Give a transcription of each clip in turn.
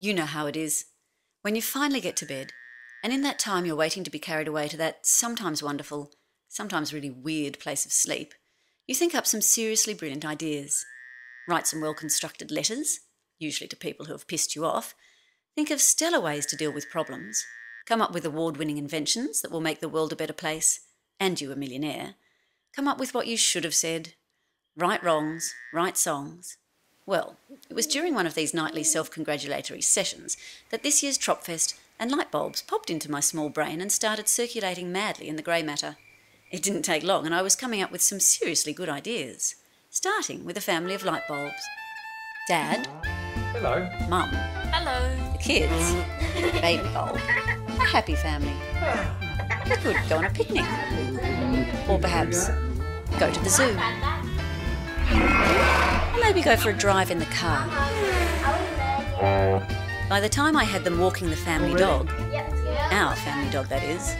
You know how it is. When you finally get to bed, and in that time you're waiting to be carried away to that sometimes wonderful, sometimes really weird place of sleep, you think up some seriously brilliant ideas. Write some well-constructed letters, usually to people who have pissed you off. Think of stellar ways to deal with problems. Come up with award-winning inventions that will make the world a better place, and you a millionaire. Come up with what you should have said. Right wrongs, right songs. Well, it was during one of these nightly self-congratulatory sessions that this year's Tropfest and light bulbs popped into my small brain and started circulating madly in the grey matter. It didn't take long and I was coming up with some seriously good ideas, starting with a family of light bulbs. Dad. Hello. Mum. Hello. The kids. Baby bulb. A happy family. We could go on a picnic. Or perhaps go to the zoo. Or maybe go for a drive in the car. By the time I had them walking the family dog, our family dog that is,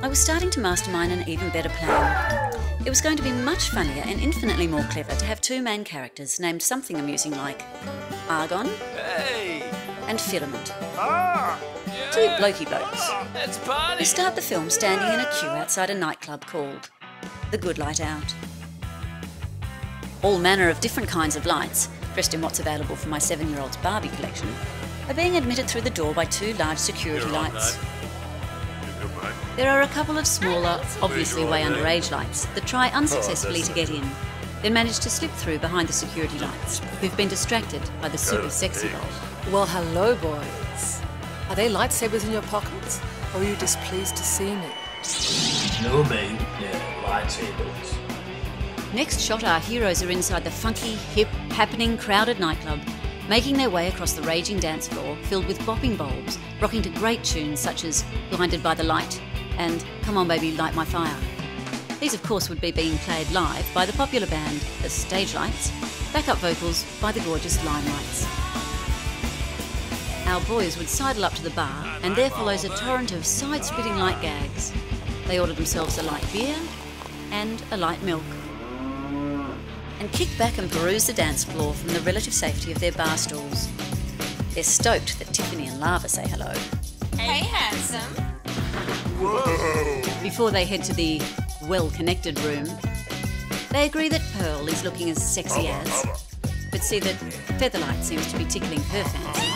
I was starting to mastermind an even better plan. It was going to be much funnier and infinitely more clever to have two main characters named something amusing like Argon and Filament. Two blokey blokes. We start the film standing in a queue outside a nightclub called The Good Light Out. All manner of different kinds of lights, dressed in what's available from my 7-year-old's Barbie collection, are being admitted through the door by two large security lights. There are a couple of smaller, obviously way underage lights that try unsuccessfully to get in, then manage to slip through behind the security lights, who've been distracted by the super sexy bulb. Well, hello, boys. Are they lightsabers in your pockets, or are you displeased to see me? No, mate. Yeah, lightsabers. Next shot, our heroes are inside the funky, hip, happening, crowded nightclub, making their way across the raging dance floor filled with bopping bulbs, rocking to great tunes such as Blinded by the Light and Come On Baby Light My Fire. These of course would be being played live by the popular band The Stage Lights, backup vocals by the gorgeous Limelights. Our boys would sidle up to the bar and there follows a torrent of side-splitting light gags. They order themselves a light beer and a light milk, and kick back and peruse the dance floor from the relative safety of their bar stools. They're stoked that Tiffany and Lava say hello. Hey, handsome. Whoa. Before they head to the well-connected room, they agree that Pearl is looking as sexy as, but see that Featherlight seems to be tickling her fancy.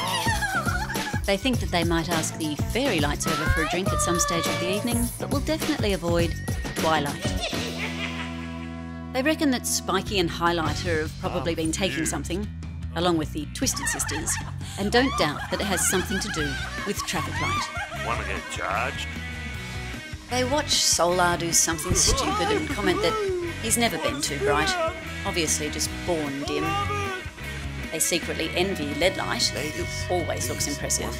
They think that they might ask the Fairy Lights over for a drink at some stage of the evening, but will definitely avoid Twilight. They reckon that Spiky and Highlighter have probably been taking something, along with the Twisted Sisters, and don't doubt that it has something to do with Traffic Light. Want to get charged? They watch Solar do something stupid and comment that he's never been too bright, obviously just born dim. They secretly envy Leadlight, who always looks impressive,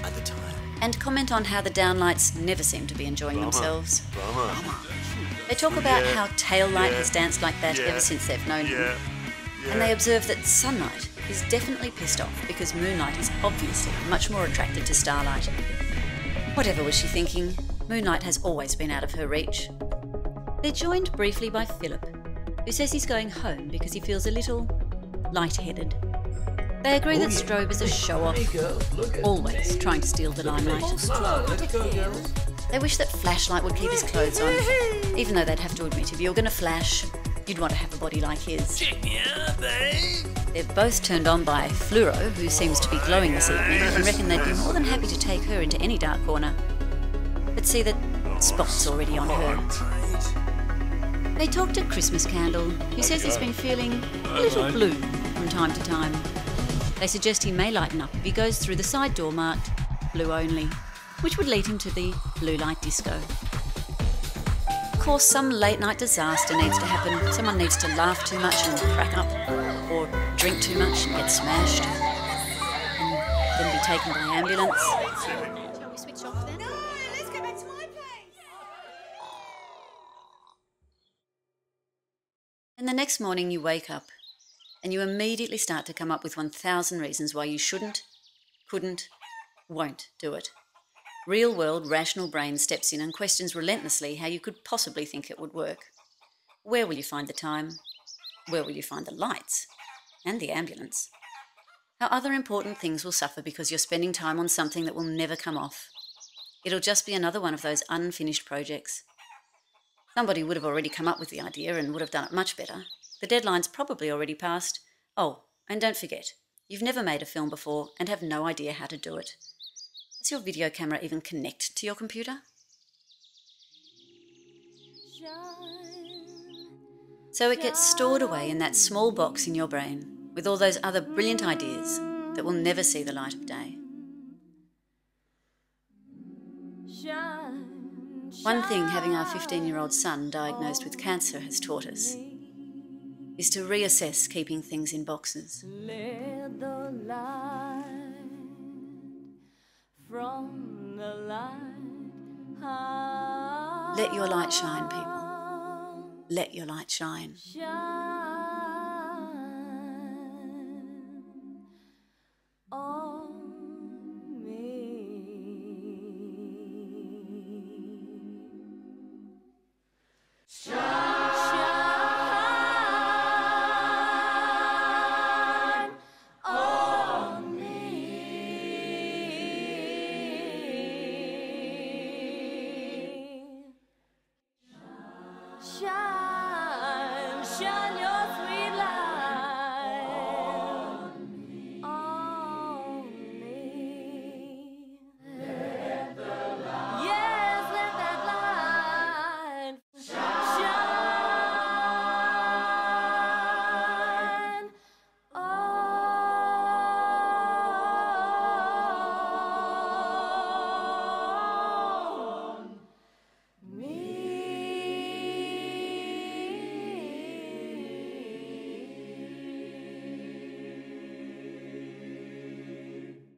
and comment on how the downlights never seem to be enjoying themselves. They talk about how Taillight has danced like that ever since they've known him. And they observe that Sunlight is definitely pissed off because Moonlight is obviously much more attracted to Starlight. Whatever was she thinking? Moonlight has always been out of her reach. They're joined briefly by Philip, who says he's going home because he feels a little lightheaded. They agree that Strobe is a show-off, always trying to steal the limelight. They wish that Flashlight would keep his clothes on, even though they'd have to admit if you're going to flash, you'd want to have a body like his. They're both turned on by Fluoro, who seems to be glowing this evening, and reckon they'd be more than happy to take her into any dark corner. But see that Spot's already on her. They talk to Christmas Candle, who says he's been feeling a little blue from time to time. They suggest he may lighten up if he goes through the side door marked Blue Only, which would lead him to the Blue Light Disco. Of course, some late night disaster needs to happen. Someone needs to laugh too much and crack up, or drink too much and get smashed, and then be taken by ambulance. Shall we switch off then? No, let's go back to my place. And the next morning you wake up, and you immediately start to come up with 1,000 reasons why you shouldn't, couldn't, won't do it. Real-world rational brain steps in and questions relentlessly how you could possibly think it would work. Where will you find the time? Where will you find the lights? And the ambulance? How other important things will suffer because you're spending time on something that will never come off. It'll just be another one of those unfinished projects. Somebody would have already come up with the idea and would have done it much better. The deadline's probably already passed. Oh, and don't forget, you've never made a film before and have no idea how to do it. Does your video camera even connect to your computer? So it gets stored away in that small box in your brain with all those other brilliant ideas that will never see the light of day. One thing having our 15-year-old son diagnosed with cancer has taught us is to reassess keeping things in boxes. Let the light from the light high. Let your light shine, people. Let your light shine. Shine.